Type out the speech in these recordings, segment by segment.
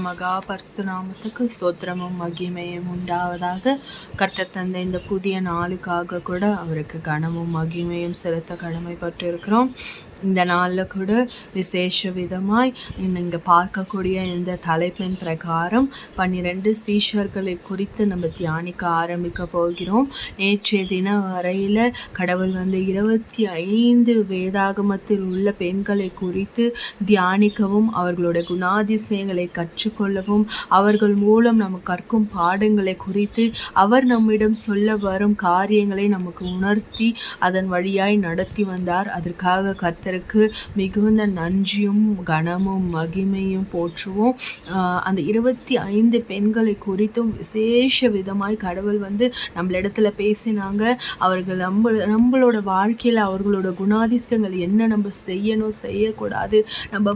மகா பரிசுத்த நாமத்துக்கு ஸ்தோத்திரமும் மகிமையும் உண்டாவதாக. கர்த்தர் தந்த இந்த புதிய நாளுக்காக கூட அவருக்கு கனமும் மகிமையும் செலுத்த கடமைப்பட்டு இருக்கிறோம். இந்த நாளில் கூட விசேஷ விதமாய் இங்கே பார்க்கக்கூடிய இந்த தலைப்பின் பிரகாரம் 12 சீஷர்களை குறித்து நம்ம தியானிக்க ஆரம்பிக்க போகிறோம். நேற்றைய தினம் வரையில் கடவுள் 25 வேதாகமத்தில் உள்ள பெண்களை குறித்து தியானிக்கவும் அவர்களுடைய குணாதிசயங்களை கற்றுக்கொள்ளவும் அவர்கள் மூலம் நம்ம கற்கும் பாடங்களை குறித்து அவர் நம்மிடம் சொல்ல வரும் காரியங்களை நமக்கு உணர்த்தி அதன் வழியாய் நடத்தி வந்தார். அதற்காக கர்த்தருக்கு மிகுந்த நன்றியும் கனமும் மகிமையும் போற்றுவோம். அந்த 25 பெண்களை குறித்தும் விசேஷ விதமாய் கடவுள் நம்மளிடத்துல பேசினாங்க. அவர்கள் நம்மளோட வாழ்க்கையில் அவர்களோட குணாதிசயங்கள் என்ன நம்ம செய்யணும் செய்யக்கூடாது, நம்ம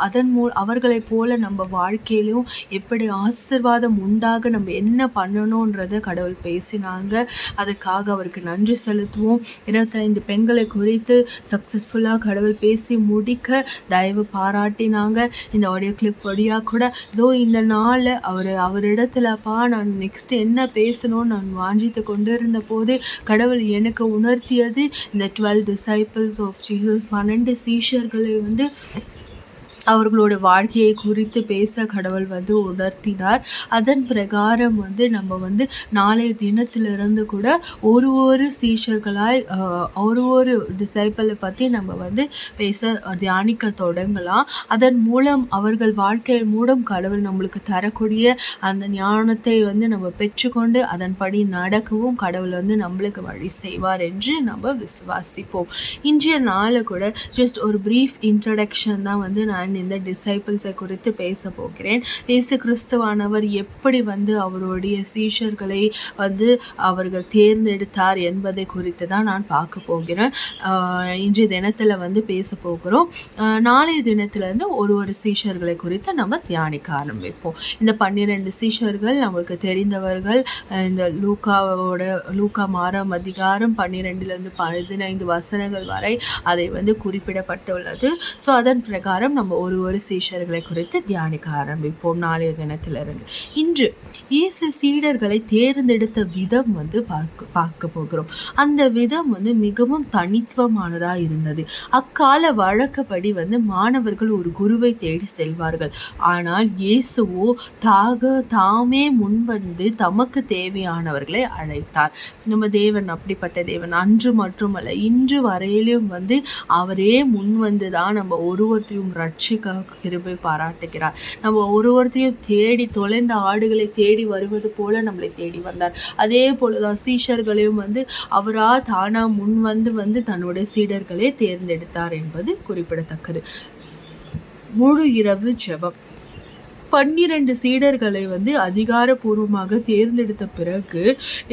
அதன் அவர்களை போல நம்ம வாழ்க்கையிலும் எப்படி ஆசீர்வாதம் உண்டாக நம்ம என்ன பண்ணணுன்றத கடவுள் பேசினாங்க. அதுக்காக அவருக்கு நன்றி செலுத்துவோம். 25 பெண்களை குறித்து சக்ஸஸ்ஃபுல்லாக கடவுள் பேசி முடிக்க தயவு பாராட்டினாங்க. இந்த ஆடியோ கிளிப் வழியாக கூட இதோ இந்த நாள் அவரிடத்துலப்பா நான் நெக்ஸ்ட் என்ன பேசணும்னு நான் வாஞ்சித்து கொண்டு இருந்த போது கடவுள் எனக்கு உணர்த்தியது இந்த 12 டிசைபிள்ஸ் ஆஃப் ஜீசஸ், 12 சீஷர்களை அவர்களோட வாழ்க்கையை குறித்து பேச கடவுள் உணர்த்தினார். அதன் பிரகாரம் நம்ம நாளைய தினத்திலிருந்து கூட ஒரு சீஷர்களாய் ஒரு டிசைபிளை பற்றி நம்ம பேச தியானிக்க தொடங்கலாம். அதன் மூலம் அவர்கள் வாழ்க்கை மூலம் கடவுள் நம்மளுக்கு தரக்கூடிய அந்த ஞானத்தை நம்ம பெற்றுக்கொண்டு அதன்படி நடக்கவும் கடவுள் நம்மளுக்கு வழி செய்வார் என்று நம்ம விசுவாசிப்போம். இன்றைய நாளை கூட ஜஸ்ட் ஒரு ப்ரீஃப் இன்ட்ரடக்ஷன் தான் நான் இந்த டிசைபிள்ஸை குறித்து பேச போகிறேன். இயேசு கிறிஸ்துவானவர் எப்படி அவருடைய சீஷர்களை அவர்கள் தேர்ந்தெடுத்தார் என்பதை குறித்து தான் நான் பார்க்க போகிறேன். இன்றைய தினத்தில் பேச போகிறோம். நாளைய தினத்திலிருந்து ஒரு சீஷர்களை குறித்து நம்ம தியானிக்க ஆரம்பிப்போம். இந்த 12 சீஷர்கள் நமக்கு தெரிந்தவர்கள். இந்த லூக்கா 6ஆம் அதிகாரம் 12 15 வசனங்கள் வரை அதை குறிப்பிடப்பட்டுள்ளது. ஸோ அதன் பிரகாரம் நம்ம ஒரு சீஷர்களை குறித்து தியானிக்க ஆரம்பிப்போம் நாளைய தினத்திலிருந்து. இன்று இயேசு சீடர்களை தேர்ந்தெடுத்த விதம் பார்க்க போகிறோம். அந்த விதம் மிகவும் தனித்துவமானதாக இருந்தது. அக்கால வழக்கப்படி மாணவர்கள் ஒரு குருவை தேடி செல்வார்கள். ஆனால் இயேசுவோ தாமே முன்வந்து தமக்கு தேவையானவர்களை அழைத்தார். நம்ம தேவன் அப்படிப்பட்ட தேவன். அன்று மட்டுமல்ல, இன்று வரையிலும் அவரே முன்வந்து தான் நம்ம ஒருவரையும் ரட்சிக்க கிருபை பாராட்டுகிறார். நம்ம ஒருவரையும் தேடி தொலைந்த ஆடுகளை தேடி வருவது போல நம்மளை தேடி வந்தார். அதே போலதான் சீஷர்களையும் அவரா தானா முன் தன்னுடைய சீடர்களை தேர்ந்தெடுத்தார் என்பது குறிப்பிடத்தக்கது. முழு இரவு ஜெபம். 12 சீடர்களை அதிகாரப்பூர்வமாக தேர்ந்தெடுத்த பிறகு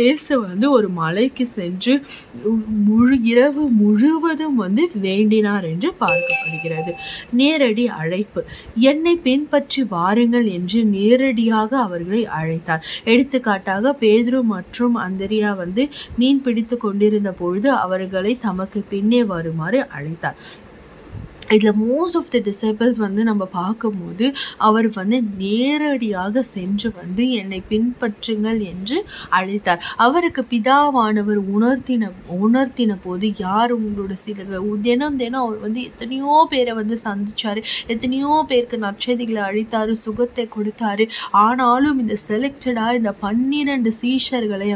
இயேசு ஒரு மலைக்கு சென்று இரவு முழுவதும் வேண்டினார் என்று பார்க்கப்படுகிறது. நேரடி அழைப்பு. என்னை பின்பற்றி வாருங்கள் என்று நேரடியாக அவர்களை அழைத்தார். எடுத்துக்காட்டாக பேதுரு மற்றும் அந்திரியா மீன் பிடித்து கொண்டிருந்த பொழுது அவர்களை தமக்கு பின்னே வருமாறு அழைத்தார். இதில் மோஸ்ட் ஆஃப் த டிசைபிள்ஸ் நம்ம பார்க்கும்போது அவர் நேரடியாக சென்று என்னை பின்பற்றுங்கள் என்று அழைத்தார். அவருக்கு பிதாவானவர் உணர்த்தின போது யார் உங்களோட சீடர்கள். தினம் அவர் எத்தனையோ பேரை சந்திச்சாரு, எத்தனையோ பேருக்கு நற்செய்திகளை அழித்தாரு, சுகத்தை கொடுத்தாரு. ஆனாலும் இந்த செலக்டடாக இந்த 12 சீஷர்களை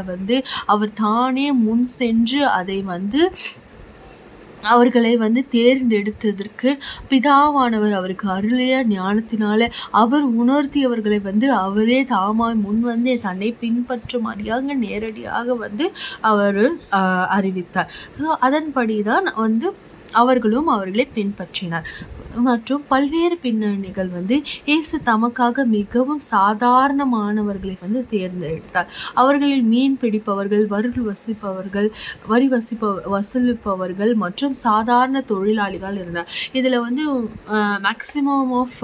அவர் தானே முன் சென்று அதை அவர்களை தேர்ந்தெடுத்ததற்கு பிதாவானவர் அவருக்கு அருளிய ஞானத்தினால அவர் உணர்த்தியவர்களை அவரே தாமாய் முன் தன்னை பின்பற்றுமாறியாக நேரடியாக அவர் அறிவித்தார். அதன்படிதான் அவர்களும் அவர்களை பின்பற்றினார். மற்றும் பல்வேறு பின்னணிகள் இயேசு தமக்காக மிகவும் சாதாரணமானவர்களை தேர்ந்தெடுத்தார். அவர்களில் மீன் பிடிப்பவர்கள், வரி வசூலிப்பவர்கள் மற்றும் சாதாரண தொழிலாளிகள் இருந்தார். இதில் மேக்சிமம் ஆஃப்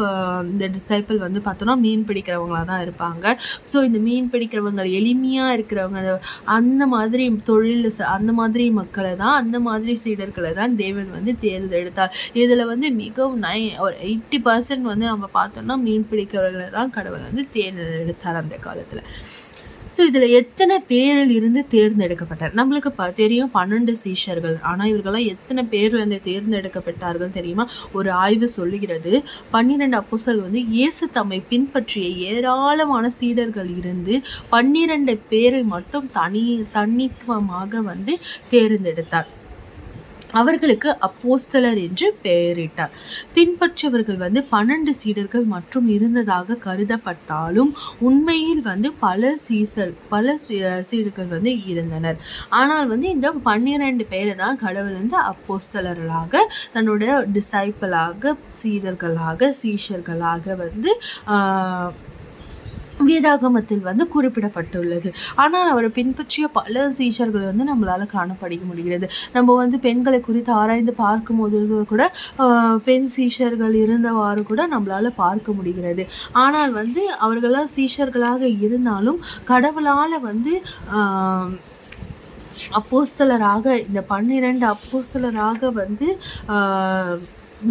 இந்த டிசைபிள் பார்த்தோன்னா மீன் பிடிக்கிறவங்களாக தான் இருப்பாங்க. ஸோ இந்த மீன் பிடிக்கிறவங்க எளிமையாக இருக்கிறவங்க, அந்த மாதிரி தொழில் அந்த மாதிரி மக்களை தான், அந்த மாதிரி சீடர்களை தான் தேவன் தேர்ந்தெடுத்தார். இதில் மிகவும் ஒரு 80% வந்து நம்ம பார்த்தோம்னா மீன் பிடிக்கிறவர்களை தான் கடவுள் வந்து தேர்ந்தெடுத்தார் அந்த காலத்தில். ஸோ இதில் எத்தனை பேரில் இருந்து தேர்ந்தெடுக்கப்பட்டார்? நம்மளுக்கு தெரியும் 12 சீஷர்கள். ஆனால் இவர்களெல்லாம் எத்தனை பேரில் இருந்து தேர்ந்தெடுக்கப்பட்டார்கள் தெரியுமா? ஒரு ஆய்வு சொல்லுகிறது 12 அப்போஸ்தலர்கள் வந்து இயேசு தம்மை பின்பற்றிய ஏராளமான சீடர்கள் இருந்து 12 பேரை மட்டும் தனித்துவமாக வந்து தேர்ந்தெடுத்தார். அவர்களுக்கு அப்போஸ்தலர் என்று பெயரிட்டார். பின்பற்றவர்கள் வந்து 12 சீடர்கள் மற்றும் இருந்ததாக கருதப்பட்டாலும் உண்மையில் வந்து பல சீடர்கள் வந்து இருந்தனர். ஆனால் வந்து இந்த 12 பேரை தான் கடவுள் வந்து அப்போஸ்தலர்களாக, தன்னுடைய டிசைபிளாக, சீஷர்களாக வந்து வேதாகமத்தில் வந்து குறிப்பிடப்பட்டுள்ளது. ஆனால் அவரை பின்பற்றிய பல சீஷர்கள் வந்து நம்மளால் காணப்பட முடிகிறது. நம்ம வந்து பெண்களை குறித்து ஆராய்ந்து பார்க்கும் போது கூட பெண் சீஷர்கள் இருந்தவாறு கூட நம்மளால் பார்க்க முடிகிறது. ஆனால் வந்து அவர்களால் சீஷர்களாக இருந்தாலும் கடவுளால் வந்து அப்போஸ்தலராக, இந்த 12 அப்போஸ்தலராக வந்து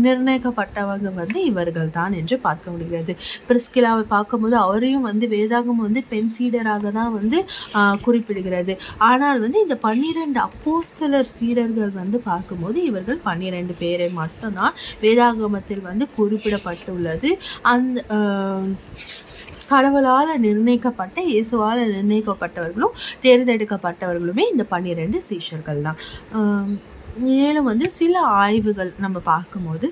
நிர்ணயிக்கப்பட்டவங்க வந்து இவர்கள் தான் என்று பார்க்க முடிகிறது. பிரிஸ்கிலாவை பார்க்கும்போது அவரையும் வந்து வேதாகமம் வந்து பெண் சீடராக தான் வந்து குறிப்பிடுகிறது. ஆனால் வந்து இந்த 12 அப்போஸ்தலர் சீடர்கள் வந்து பார்க்கும்போது இவர்கள் 12 பேரை மட்டும்தான் வேதாகமத்தில் வந்து குறிப்பிடப்பட்டுள்ளது. அந்த கடவுளால் நிர்ணயிக்கப்பட்ட, இயேசுவால் நிர்ணயிக்கப்பட்டவர்களும் தேர்ந்தெடுக்கப்பட்டவர்களுமே இந்த 12 சீஷர்கள் தான். மேலும் வந்து சில ஆய்வுகள் நம்ம பார்க்கும்போது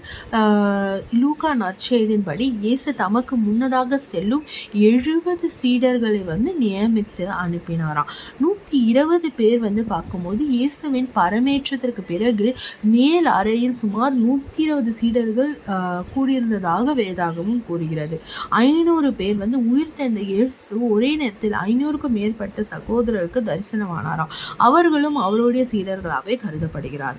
லூக்கா நற்செய்தியின்படி இயேசு தமக்கு முன்னதாக செல்லும் 70 சீடர்களை வந்து நியமித்து அனுப்பினாராம். 120 பேர் வந்து பார்க்கும்போது இயேசுவின் பரமேற்றத்திற்கு பிறகு மேல் அறையில் சுமார் 120 சீடர்கள் கூடியிருந்ததாக வேதாகமும் கூறுகிறது. 500 பேர் வந்து உயிர்த்தெழுந்த இயேசு ஒரே நேரத்தில் 500க்கும் மேற்பட்ட சகோதரருக்கு தரிசனமானாராம். அவர்களும் அவருடைய சீடர்களாகவே கருதப்படுகிறார்.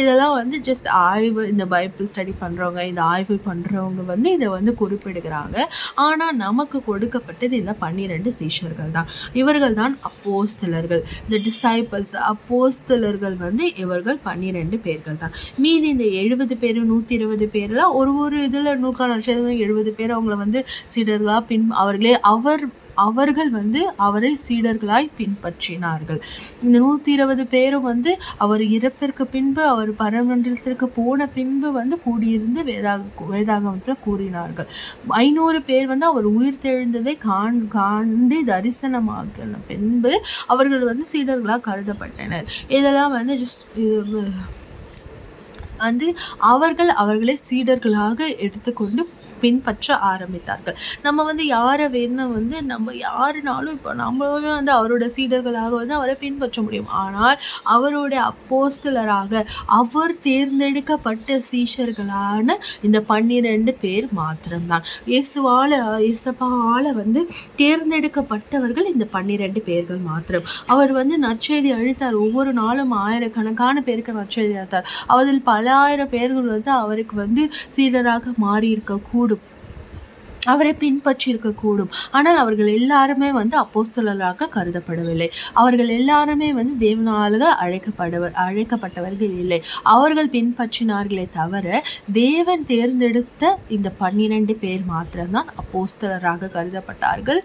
இதெல்லாம் வந்து ஜஸ்ட் ஆய்வு, இந்த பைபிள் ஸ்டடி பண்ணுறவங்க, இந்த ஆய்வு பண்ணுறவங்க வந்து இதை வந்து குறிப்பிடுகிறாங்க. ஆனால் நமக்கு கொடுக்கப்பட்டது இந்த 12 சீஷர்கள் தான். இவர்கள் தான் அப்போஸ்தலர்கள், இந்த டிசைபிள்ஸ். அப்போஸ்தலர்கள் வந்து இவர்கள் 12 பேர்கள் தான். மீதி இந்த 70 பேர் 120 பேர்லாம் ஒரு இதில் 70 பேர் அவங்கள வந்து சீடர்களாக அவர்கள் வந்து அவரை சீடர்களாய் பின்பற்றினார்கள். இந்த 120 பேரும் வந்து அவர் இறப்பிற்கு பின்பு, அவர் பரமண்டலத்திற்கு போன பின்பு வந்து கூடியிருந்து வேதாகமத்தில் கூறினார்கள். 500 பேர் வந்து அவர் உயிர் தெழுந்ததை காண்டு தரிசனமாகின பின்பு அவர்கள் வந்து சீடர்களாக கருதப்பட்டனர். இதெல்லாம் வந்து ஜஸ்ட் வந்து அவர்களே சீடர்களாக எடுத்துக்கொண்டு பின்பற்ற ஆரம்பித்தார்கள். நம்ம வந்து யாரை வேணும் வந்து நம்ம யாருனாலும் இப்போ நம்மளுமே வந்து அவரோட சீடர்களாக வந்து அவரை பின்பற்ற முடியும். ஆனால் அவருடைய அப்போஸ்தலராக அவர் தேர்ந்தெடுக்கப்பட்ட சீஷர்களான இந்த 12 பேர் மாத்திரம்தான். இயேசுவால வந்து தேர்ந்தெடுக்கப்பட்டவர்கள் இந்த 12 பேர்கள் மாத்திரம். அவர் வந்து நற்செய்தி அளித்தார். ஒவ்வொரு நாளும் ஆயிரக்கணக்கான பேருக்கு நற்செய்தி அளித்தார். அதில் பல ஆயிரம் பேர்கள் வந்து அவருக்கு வந்து சீடராக மாறி இருக்கக்கூடும், அவரை பின்பற்றி இருக்கக்கூடும். ஆனால் அவர்கள் எல்லாருமே வந்து அப்போஸ்தலராக கருதப்படவில்லை. அவர்கள் எல்லாருமே வந்து தேவனால அழைக்கப்பட்டவர்கள் இல்லை. அவர்கள் பின்பற்றினார்களே தவிர தேவன் தேர்ந்தெடுத்த இந்த 12 பேர் மாத்திரம்தான் அப்போஸ்தலராக கருதப்பட்டார்கள்.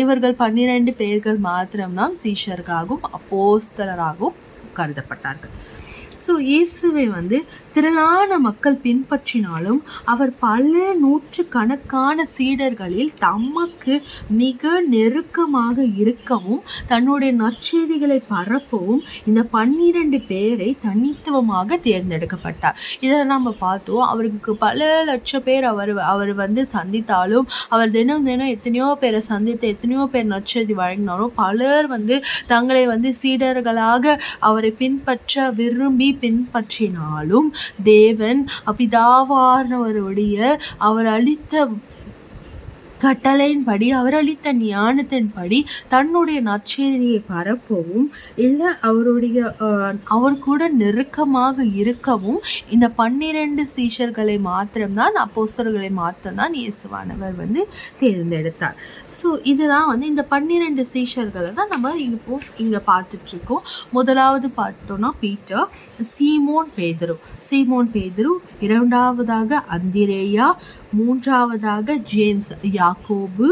இவர்கள் 12 பேர்கள் மாத்திரம்தான் சீஷர்களாகவும் அப்போஸ்தலராகவும் கருதப்பட்டார்கள். ஸோ இயேசுவை வந்து திரளான மக்கள் பின்பற்றினாலும் அவர் பல நூற்றுக்கணக்கான சீடர்களில் தமக்கு மிக நெருக்கமாக இருக்கவும் தன்னுடைய நற்செய்திகளை பரப்பவும் இந்த 12 பேரை தனித்துவமாக தேர்ந்தெடுக்கப்பட்டார். இதை நம்ம பார்த்தோம். அவருக்கு பல லட்சம் பேர் அவர் வந்து சந்தித்தாலும், அவர் தினம் எத்தனையோ பேரை சந்தித்து எத்தனையோ பேர் நற்செய்தி வழங்கினாலும் பலர் வந்து தங்களை வந்து சீடர்களாக அவரை பின்பற்ற விரும்பி பின்பற்றினாலும் தேவன் பிதாவானவருடைய அவர் அளித்த கட்டளையின்படி அவர் அளித்த ஞானத்தின்படி தன்னுடைய நற்செய்தியை பரப்பவும் இல்லை அவர் கூட நெருக்கமாக இருக்கவும் இந்த 12 சீஷர்களை மாத்திரம்தான் அப்போஸ்தலர்களை மாத்திரம்தான் இயேசுவானவர் தேர்ந்தெடுத்தார். ஸோ இதுதான் இந்த 12 சீஷர்களை தான் நம்ம இங்கே பார்த்துட்ருக்கோம். முதலாவது பார்த்தோன்னா பீட்டர், சீமோன் பேதுரு, இரண்டாவதாக அந்திரேயா, மூன்றாவதாக ஜேம்ஸ் யாக்கோபு,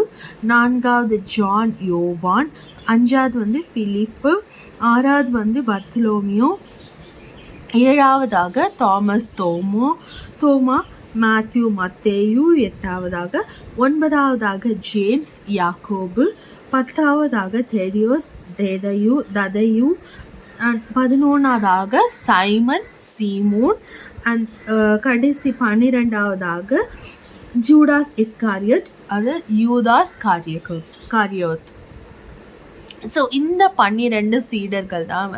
நான்காவது ஜான் யோவான், அஞ்சாவது பிலிப்பு, ஆறாவது பர்த்தலோமியோ, ஏழாவதாக தாமஸ் தோமா, மேத்யூ மத்தேயு, எட்டாவதாக, ஒன்பதாவதாக ஜேம்ஸ் யாக்கோபு, பத்தாவதாக ததையு, 11ஆவதாக சைமன் சீமோன், கடைசி 12ஆவதாக ஜூடாஸ் இஸ்காரியட், அது யூதாஸ் காரியோத். ஸோ இந்த 12 சீடர்கள் தான்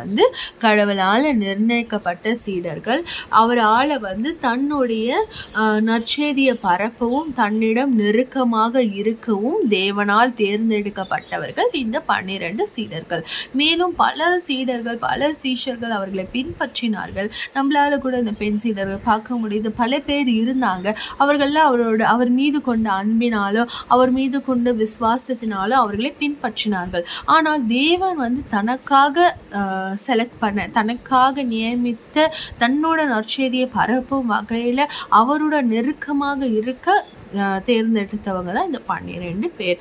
கடவுளால் நிர்ணயிக்கப்பட்ட சீடர்கள். அவரால் தன்னுடைய நற்செய்தியை பரப்பவும் தன்னிடம் நெருக்கமாக இருக்கவும் தேவனால் தேர்ந்தெடுக்கப்பட்டவர்கள் இந்த 12 சீடர்கள். மேலும் பல சீஷர்கள் அவர்களை பின்பற்றினார்கள். நம்மளால கூட இந்த பெண் சீடர்கள் பார்க்க முடியுது. பல பேர் இருந்தாங்க. அவர்கள்லாம் அவர் மீது கொண்ட அன்பினாலோ அவர் மீது கொண்ட விசுவாசத்தினாலோ அவர்களை பின்பற்றினார்கள். ஆனால் தேவன் தனக்காக தனக்காக நியமித்த தன்னோட நற்செய்தியை பரப்பும் வகையில் அவரோட நெருக்கமாக இருக்க தேர்ந்தெடுத்தவங்க தான் இந்த 12 பேர்.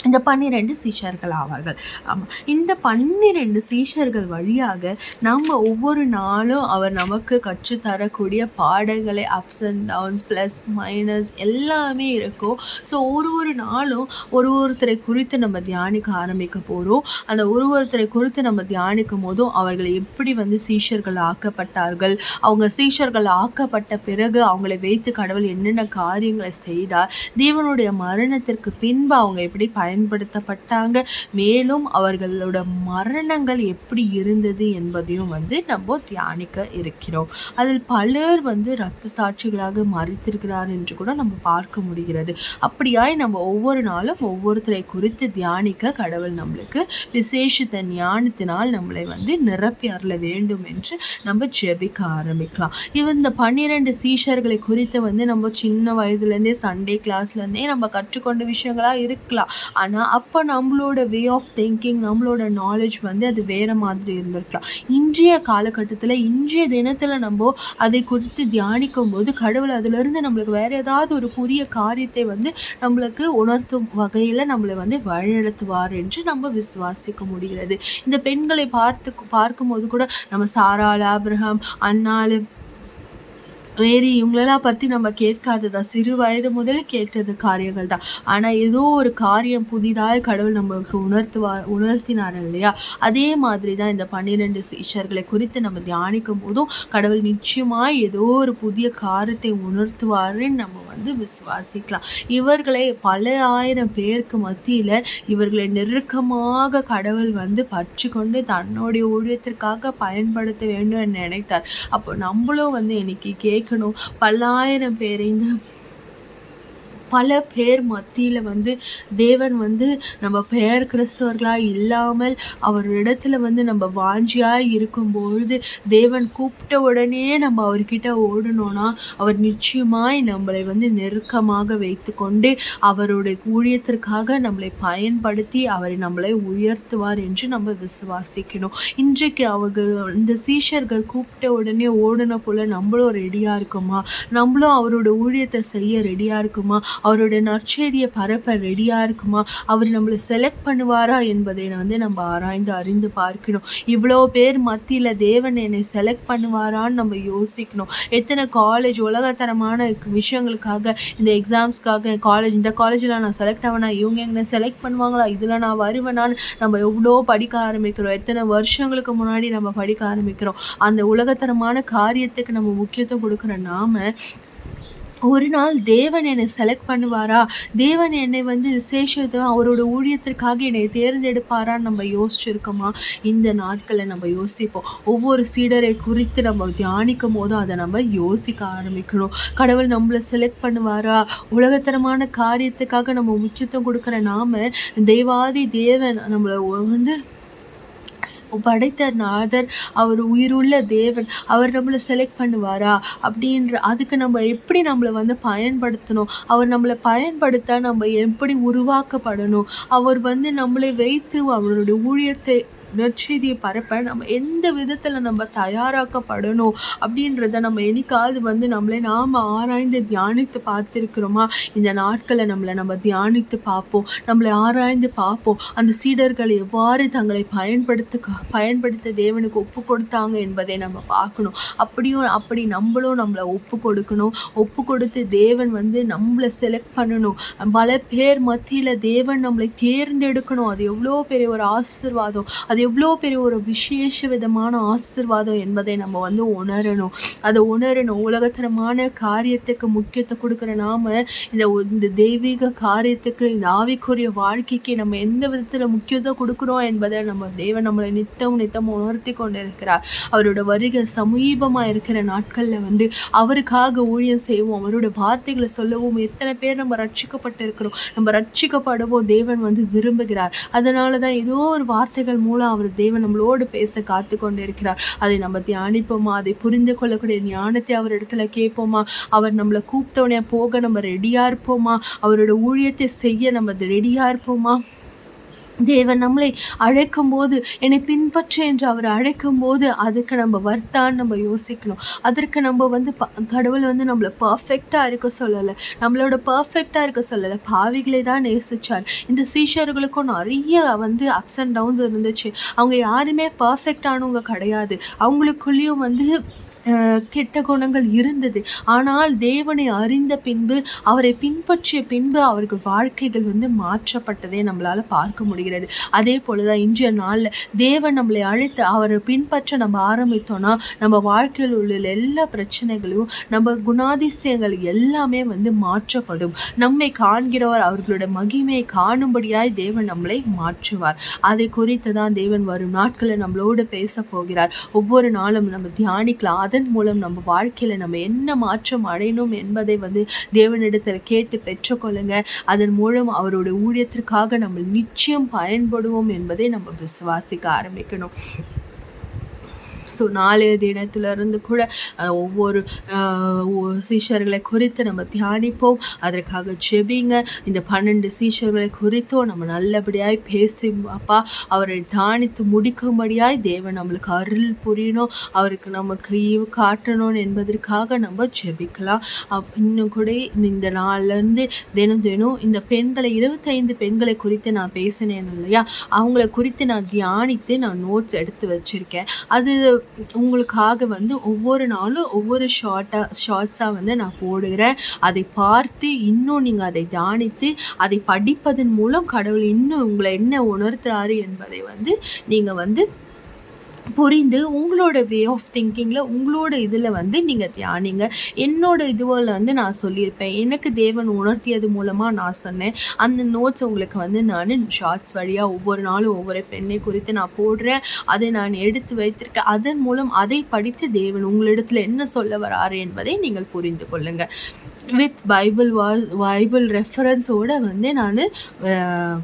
இந்த 12 சீஷர்கள் ஆவார்கள். ஆமாம், இந்த 12 சீஷர்கள் வழியாக நம்ம ஒவ்வொரு நாளும் அவர் நமக்கு கற்றுத்தரக்கூடிய பாடங்களை ups and downs plus minus எல்லாமே இருக்கும். ஸோ ஒரு நாளும் ஒருத்தரை குறித்து நம்ம தியானிக்க ஆரம்பிக்க போகிறோம். அந்த ஒருத்தரை குறித்து நம்ம தியானிக்கும் போதும் அவர்கள் எப்படி சீஷர்கள் ஆக்கப்பட்டார்கள், அவங்க சீஷர்கள் ஆக்கப்பட்ட பிறகு அவங்களை வைத்து கடவுள் என்னென்ன காரியங்களை செய்தார், தேவனுடைய மரணத்திற்கு பின்பு அவங்க எப்படி பயன்படுத்தப்பட்டாங்க, மேலும் அவர்களோட மரணங்கள் எப்படி இருந்தது என்பதையும் நம்ம தியானிக்க இருக்கிறோம். அதில் பலர் இரத்த சாட்சிகளாக மறித்திருக்கிறார் என்று கூட நம்ம பார்க்க முடிகிறது. அப்படியாய் நம்ம ஒவ்வொரு நாளும் ஒவ்வொருத்தரை குறித்து தியானிக்க கடவுள் நம்மளுக்கு விசேஷித்த ஞானத்தினால் நம்மளை நிரப்பி அருள வேண்டும் என்று நம்ம ஜெபிக்க ஆரம்பிக்கலாம். இந்த 12 சீஷர்களை குறித்து நம்ம சின்ன வயதுலேருந்தே சண்டே கிளாஸ்லேருந்தே நம்ம கற்றுக்கொண்ட விஷயங்களாக இருக்கலாம். ஆனால் அப்போ நம்மளோட வே ஆஃப் திங்கிங், நம்மளோட நாலேஜ் அது வேறு மாதிரி இருந்திருக்கலாம். இன்றைய காலகட்டத்தில் இன்றைய தினத்தில் நம்ம அதை குறித்து தியானிக்கும் போது கடவுள் அதிலிருந்து நம்மளுக்கு வேறு ஏதாவது ஒரு புதிய காரியத்தை நம்மளுக்கு உணர்த்தும் வகையில் நம்மளை வழிநடத்துவார் என்று நம்ம விசுவாசிக்க முடிகிறது. இந்த பெண்களை பார்க்கும்போது கூட நம்ம சாராள், ஆபிரகாம், அன்னாள், வேறு இவங்களெல்லாம் பற்றி நம்ம கேட்காததான், சிறு வயது முதல் கேட்டது காரியங்கள் தான். ஆனால் ஏதோ ஒரு காரியம் புதிதாக கடவுள் நம்மளுக்கு உணர்த்தினார் இல்லையா? அதே மாதிரி தான் இந்த 12 சீஷர்களை குறித்து நம்ம தியானிக்கும் போதும் கடவுள் நிச்சயமாக ஏதோ ஒரு புதிய காரியத்தை உணர்த்துவாருன்னு நம்ம விசுவாசிக்கலாம். இவர்களை பல ஆயிரம் பேருக்கு மத்தியில் இவர்களை நெருக்கமாக கடவுள் பற்றி கொண்டு தன்னுடைய ஊழியத்திற்காக பயன்படுத்த வேண்டும் என்று நினைத்தார். அப்போ நம்மளும் இன்னைக்கு கேட்கணும், பல்லாயிரம் பேர் பல பேர் மத்தியில் தேவன் நம்ம பெயர் கிறிஸ்தவர்களாக இல்லாமல் அவரிடத்துல நம்ம வாஞ்சியாக இருக்கும்பொழுது தேவன் கூப்பிட்ட உடனே நம்ம அவர்கிட்ட ஓடணும்னா அவர் நிச்சயமாய் நம்மளை நெருக்கமாக வைத்து கொண்டு அவருடைய ஊழியத்திற்காக நம்மளை பயன்படுத்தி அவரை நம்மளை உயர்த்துவார் என்று நம்ம விசுவாசிக்கணும். இன்றைக்கு இந்த சீஷர்கள் கூப்பிட்ட உடனே ஓடன போல் நம்மளும் ரெடியாக இருக்குமா? நம்மளும் அவரோட ஊழியத்தை செய்ய ரெடியாக இருக்குமா? அவருடைய நற்செய்தியை பரப்ப ரெடியாக இருக்குமா? அவர் நம்மளை செலக்ட் பண்ணுவாரா என்பதை நம்ம ஆராய்ந்து அறிந்து பார்க்கணும். இவ்வளோ பேர் மத்தியில் தேவன் என்னை செலக்ட் பண்ணுவாரான்னு நம்ம யோசிக்கணும். எத்தனை காலேஜ் உலகத்தரமான விஷயங்களுக்காக, இந்த எக்ஸாம்ஸ்க்காக இந்த காலேஜில் நான் செலக்ட் ஆவேனா, இவங்க என்னை செலக்ட் பண்ணுவாங்களா, இதில் நான் வருவேனான்னு நம்ம எவ்வளோ படிக்க ஆரம்பிக்கிறோம். எத்தனை வருஷங்களுக்கு முன்னாடி நம்ம படிக்க ஆரம்பிக்கிறோம். அந்த உலகத்தரமான காரியத்துக்கு நம்ம முக்கியத்துவம் கொடுக்குற நாம ஒரு நாள் தேவன் என்னை செலக்ட் பண்ணுவாரா, தேவன் என்னை வந்து விசேஷத்தை அவரோட ஊழியத்திற்காக என்னை தேர்ந்தெடுப்பாரான்னு நம்ம யோசிச்சிருக்கோமா? இந்த நாட்களை நம்ம யோசிப்போம். ஒவ்வொரு சீடரை குறித்து நம்ம தியானிக்கும் போதும் அதை நம்ம யோசிக்க ஆரம்பிக்கணும். கடவுள் நம்மளை செலக்ட் பண்ணுவாரா? உலகத்தரமான காரியத்துக்காக நம்ம முக்கியத்துவம் கொடுக்குற நாம தெய்வாதி தேவன் நம்மளை வந்து படைத்த நாதர், அவர் உயிருள்ள தேவன், அவர் நம்மளை செலக்ட் பண்ணுவாரா அதுக்கு நம்ம எப்படி நம்மளை வந்து பயன்படுத்தணும், அவர் நம்மளை பயன்படுத்த நம்ம எப்படி உருவாக்கப்படணும், அவர் வந்து நம்மளை வைத்து அவருடைய ஊழியத்தை நற்செய்தியை பரப்ப நம்ம எந்த விதத்தில் நம்ம தயாராக்கப்படணும் அப்படின்றத நம்ம என்னைக்காவது வந்து நம்மளை நாம் ஆராய்ந்து தியானித்து பார்த்துருக்குறோமா? இந்த நாட்களை நம்ம தியானித்து பார்ப்போம், நம்மளை ஆராய்ந்து பார்ப்போம். அந்த சீடர்கள் எவ்வாறு தங்களை பயன்படுத்த தேவனுக்கு ஒப்பு கொடுத்தாங்க என்பதை நம்ம பார்க்கணும். அப்படி நம்மளை ஒப்பு கொடுக்கணும். ஒப்பு கொடுத்து தேவன் வந்து நம்மளை செலக்ட் பண்ணணும். பல பேர் மத்தியில் தேவன் நம்மளை தேர்ந்தெடுக்கணும். அது எவ்வளோ பெரிய ஒரு ஆசீர்வாதம், அது எவ்வளோ பெரிய ஒரு விசேஷ விதமான ஆசீர்வாதம் என்பதை நம்ம வந்து உணரணும். அதை உணரணும். உலகத்தரமான காரியத்துக்கு முக்கியத்துவம் கொடுக்குற நாம இந்த தெய்வீக காரியத்துக்கு, இந்த ஆவிக்குரிய வாழ்க்கைக்கு நம்ம எந்த விதத்தில் முக்கியத்துவம் கொடுக்குறோம் என்பதை தேவன் நம்மளை நித்தம் உணர்த்தி கொண்டு இருக்கிறார். அவரோட வருகை சமீபமாக இருக்கிற நாட்களில் வந்து அவருக்காக ஊழியம் செய்வோம், அவரோட வார்த்தைகளை சொல்லவும். எத்தனை பேர் நம்ம ரட்சிக்கப்பட்டிருக்கிறோம், நம்ம ரட்சிக்கப்படவும் தேவன் வந்து விரும்புகிறார். அதனால தான் ஏதோ ஒரு வார்த்தைகள் மூலம் அவர் தேவன் நம்மளோடு பேச காத்து கொண்டு இருக்கிறார். அதை நம்ம தியானிப்போமா? அதை புரிந்து கொள்ளக்கூடிய ஞானத்தை அவர் இடத்துல கேட்போமா? அவர் நம்மளை கூப்பிட்டோன்னே போக நம்ம ரெடியா இருப்போமா? அவரோட ஊழியத்தை செய்ய நம்ம ரெடியா இருப்போமா? தேவன் நம்மளை அழைக்கும் போது, என்னை பின்பற்ற என்று அவர் அழைக்கும் போது அதுக்கு நம்ம வர்த்தான்னு நம்ம யோசிக்கணும். அதற்கு நம்ம வந்து கடவுள் வந்து நம்மளை பர்ஃபெக்டாக இருக்க சொல்லலை, நம்மளோட பர்ஃபெக்டாக இருக்க சொல்லலை, பாவிகளை தான் நேசிச்சார். இந்த சீஷர்களுக்கும் நிறைய வந்து அப்ஸ் அண்ட் டவுன்ஸ் இருந்துச்சு. அவங்க யாருமே பர்ஃபெக்டானவங்க கிடையாது. அவங்களுக்குள்ளேயும் வந்து கெட்ட குணங்கள் இருந்தது. ஆனால் தேவனை அறிந்த பின்பு, அவரை பின்பற்றிய பின்பு அவர்கள் வாழ்க்கைகள் வந்து மாற்றப்பட்டதை நம்மளால் பார்க்க முடிகிறது. அதே போலதான் இன்றைய நாளில் தேவன் நம்மளை அழைத்து அவரை பின்பற்ற நம்ம ஆரம்பித்தோம்னா நம்ம வாழ்க்கையில் உள்ள எல்லா பிரச்சனைகளையும், நம்ம குணாதிசயங்கள் எல்லாமே வந்து மாற்றப்படும். நம்மை காண்கிறவர் அவர்களோட மகிமையை காணும்படியாய் தேவன் நம்மளை மாற்றுவார். அதை குறித்து தான் தேவன் வரும் நாட்களில் நம்மளோடு பேச போகிறார். ஒவ்வொரு நாளும் நம்ம தியானிக்கலாம். அதன் மூலம் நம்ம வாழ்க்கையில் நம்ம என்ன மாற்றம் அடையணும் என்பதை வந்து தேவனிடத்தில் கேட்டு பெற்றுக்கொள்ளுங்க. அதன் மூலம் அவருடைய ஊழியத்திற்காக நம்ம நிச்சயம் பயன்படுவோம் என்பதை நம்ம விசுவாசிக்க ஆரம்பிக்கணும். ஸோ நாளைய தினத்திலிருந்து கூட ஒவ்வொரு சீஷர்களை குறித்து நம்ம தியானிப்போம். அதற்காக ஜெபிங்க. இந்த 12 சீஷர்களை குறித்தும் நம்ம நல்லபடியாய் பேசி அப்பா அவரை தியானித்து முடிக்கும்படியாய் தேவன் நம்மளுக்கு அருள் புரியணும், அவருக்கு நமக்கு ஈவு காட்டணும் என்பதற்காக நம்ம ஜெபிக்கலாம். இன்னும் கூட இந்த நாள்லேருந்து தினம் இந்த பெண்களை 25 பெண்களை குறித்து நான் பேசினேன் இல்லையா, அவங்கள குறித்து நான் தியானித்து நான் நோட்ஸ் எடுத்து வச்சுருக்கேன். அது உங்களுக்காக வந்து ஒவ்வொரு நாளும் ஒவ்வொரு ஷார்ட்ஸாக வந்து நான் போடுகிறேன். அதை பார்த்து இன்னும் நீங்கள் அதை தியானித்து அதை படிப்பதன் மூலம் கடவுள் இன்னும் உங்களை என்ன உணர்த்துறாரு என்பதை வந்து நீங்கள் வந்து புரிந்து உங்களோட வே ஆஃப் திங்கிங்கில் உங்களோட இதில் வந்து நீங்கள் தியானிங்க. என்னோட இதுவில் வந்து நான் சொல்லியிருப்பேன், எனக்கு தேவன் உணர்த்தியது மூலமாக நான் சொன்னேன். அந்த நோட்ஸ் உங்களுக்கு வந்து நான் ஷார்ட்ஸ் வழியாக ஒவ்வொரு நாளும் ஒவ்வொரு பெண்ணை குறித்து நான் போடுறேன். அதை நான் எடுத்து வைத்திருக்கேன். அதன் மூலம் அதை படித்து தேவன் உங்களிடத்தில் என்ன சொல்ல வராரு என்பதை நீங்கள் புரிந்து கொள்ளுங்கள். வித் பைபிள் ரெஃபரன்ஸோடு வந்து நான்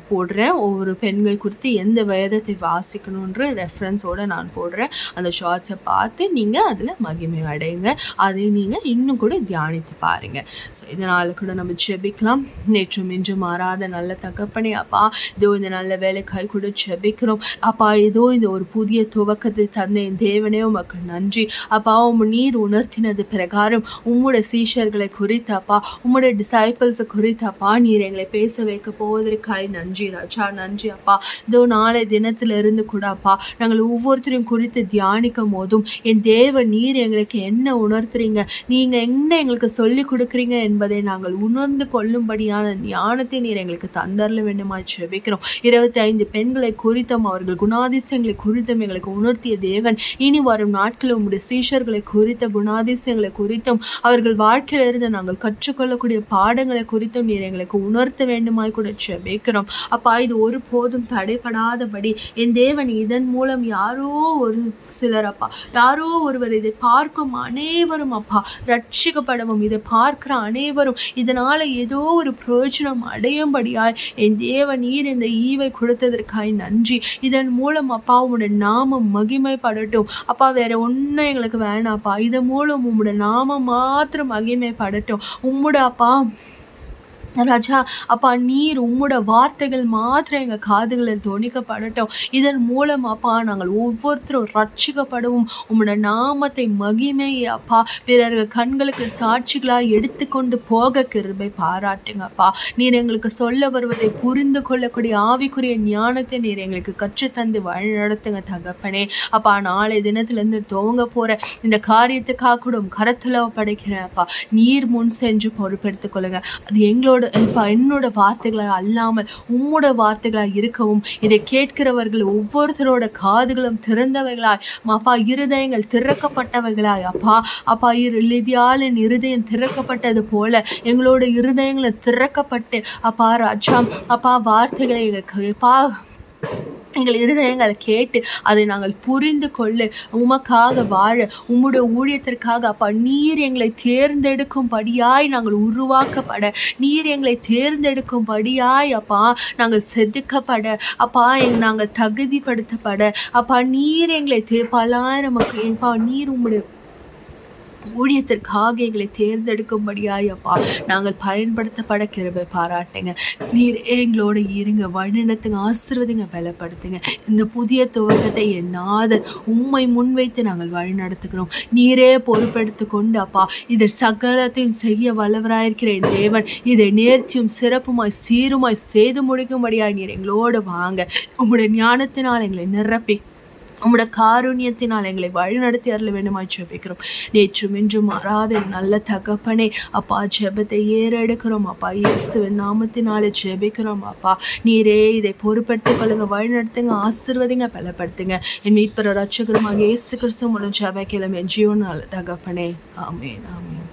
போடுறேன். ஒவ்வொரு பெண்கள் குறித்து எந்த வேதத்தை வாசிக்கணுன்ற ரெஃபரன்ஸோடு நான் போடுறேன். அந்த ஷார்ட்ஸை பார்த்து நீங்கள் அதில் மகிமை அடையுங்க. அதை நீங்கள் இன்னும் கூட தியானித்து பாருங்கள். ஸோ இதனால் கூட நம்ம ஜெபிக்கலாம். நேற்றும் இன்றும் மாறாத நல்ல தகப்பனே அப்பா, இதோ இந்த நல்ல வேலைக்காய் கூட ஜெபிக்கிறோம் அப்பா. இதோ இந்த ஒரு புதிய துவக்கத்தை தந்த என் தேவனே உமக்கு நன்றி அப்பா. நீர் உணர்த்தினது பிரகாரம் உம்முடைய சீஷர்களை குறித்து அப்பா, உம்முடைய டிசைபிள்ஸை குறித்து அப்பா நீர் எங்களை பேச வைக்க போவதற்காய் நன்றி ராஜா, நன்றி அப்பா. இதோ நாளை தினத்திலிருந்து கூட அப்பா நாங்கள் ஒவ்வொருத்தரையும் ஒவ்வொன்றையும் குறித்து தியானிக்கும் போதும் என் தேவன் நீர் எங்களுக்கு என்ன உணர்த்துறீங்க, நீங்கள் என்ன எங்களுக்கு சொல்லி கொடுக்குறீங்க என்பதை நாங்கள் உணர்ந்து கொள்ளும்படியான ஞானத்தை நீர் எங்களுக்கு தந்தரல வேண்டுமா ஜெபிக்கிறோம். 25 பெண்களை குறித்தும் அவர்கள் குணாதிசயங்களை குறித்தும் எங்களுக்கு உணர்த்திய தேவன், இனி வரும் நாட்களில் உங்களுடைய சீஷர்களை குறித்த குணாதிசயங்களை குறித்தும் அவர்கள் வாழ்க்கையிலிருந்து நாங்கள் கற்றுக்கொள்ளக்கூடிய பாடங்களை குறித்தும் நீர் எங்களுக்கு உணர்த்த வேண்டுமாய் கூட ஜெபிக்கிறோம். அப்பா, இது ஒருபோதும் தடைபடாதபடி என் தேவன் இதன் மூலம் யாரோ ஒரு சிலர் அப்பா, யாரோ ஒருவர் இதை பார்க்கும் அனைவரும் அப்பா ரட்சிக்கப்படவும், இதை பார்க்கிற அனைவரும் இதனால ஏதோ ஒரு பிரயோஜனம் அடையும்படியாய் என் தேவன் நீர் இந்த ஈவை கொடுத்ததற்காய் நன்றி. இதன் மூலம் அப்பா உம்முடைய நாமம் மகிமைப்படட்டும். அப்பா, வேற ஒன்றும் எங்களுக்கு வேணாப்பா, இதன் மூலம் உம்முடைய நாமம் மாத்திரம் மகிமைப்படட்டும். உம்முடைய அப்பா ராஜா அப்பா, நீர் உம்முட வார்த்தைகள் மாத்திரம் எங்கள் காதுகளில் துணிக்கப்படட்டும். இதன் மூலம் அப்பா நாங்கள் ஒவ்வொருத்தரும் ரட்சிக்கப்படவும், உம்முட நாமத்தை மகிமையை அப்பா பிறர்கள் கண்களுக்கு சாட்சிகளாக எடுத்துக்கொண்டு போக கிருபை பாராட்டுங்கப்பா. நீர் எங்களுக்கு சொல்ல வருவதை புரிந்து கொள்ளக்கூடிய ஆவிக்குரிய ஞானத்தை நீர் எங்களுக்கு கற்றுத்தந்து வழி நடத்துங்க தகப்பனே. அப்பா, நாளை தினத்திலேருந்து துவங்க போகிற இந்த காரியத்துக்காக கூட கரத்தில் படைக்கிறேன் அப்பா. நீர் முன் சென்று பொறுப்பெடுத்துக் கொள்ளுங்க. அது எங்களோட இப்போ என்னோட வார்த்தைகளாக அல்லாமல் உம்மோட வார்த்தைகளாக இருக்கவும், இதை கேட்கிறவர்கள் ஒவ்வொருத்தரோட காதுகளும் திறந்தவைகளாய் அப்பா, இருதயங்கள் திறக்கப்பட்டவைகளாய் அப்பா லிதியாளின் இருதயம் திறக்கப்பட்டது போல எங்களோட இருதயங்களை திறக்கப்பட்டு அப்பா ராஜா அப்பா வார்த்தைகளை எங்கள் இருதயங்களை கேட்டு அதை நாங்கள் புரிந்து கொள்ள, உமக்காக வாழ, உம்முடைய ஊழியத்திற்காக அப்பா நீர் எங்களை தேர்ந்தெடுக்கும்படியாய் நாங்கள் உருவாக்கப்பட, நீர் எங்களை தேர்ந்தெடுக்கும்படியாய் அப்பா நாங்கள் செதுக்கப்பட, அப்பா நாங்கள் தகுதிப்படுத்தப்பட, அப்பா நீர் எங்களை பல்லாயிரம் அப்பா நீர் உம்முடைய ஊழியத்திற்காக எங்களை தேர்ந்தெடுக்கும்படியாய் அப்பா நாங்கள் பயன்படுத்தப்பட கிருபை பாராட்டுங்க. நீர் எங்களோட இருங்க, வழிநடத்துங்க, ஆசீர்வதிங்க, பலப்படுத்துங்க. இந்த புதிய துவக்கத்தை என்னாத உம்மை முன்வைத்து நாங்கள் வழி நடத்துகிறோம். நீரே பொறுப்பெடுத்து கொண்டு அப்பா இதை சகலத்தையும் செய்ய வல்லவராயிருக்கிற என் தேவன் இதை நேர்த்தியும் சிறப்புமாய் சீருமாய் செய்து முடிக்கும்படியாய் நீர் எங்களோடு வாங்க. உங்களுடைய ஞானத்தினால் எங்களை நிரப்பி, உம்முடைய காருண்யத்தினால் எங்களை வழி நடத்தி அருள வேண்டுமாய் ஜெபிக்கிறோம். நேற்றும் இன்றும் மாறாத நல்ல தகப்பனே அப்பா, ஜெபத்தை ஏறெடுக்கிறோம் அப்பா, இயேசுவின் நாமத்தினாலே ஜெபிக்கிறோம் அப்பா. நீரே இதை பொறுப்பெடுத்துக் கொள்ளுங்க, வழி நடத்துங்க, ஆசீர்வதிங்க, பலப்படுத்துங்க. என் மீட்பர் ரட்சகருமாக இயேசு கிறிஸ்து மூலம் ஜெப கேளும் என் ஜீவன் நல்ல தகப்பனே. ஆமென், ஆமென்.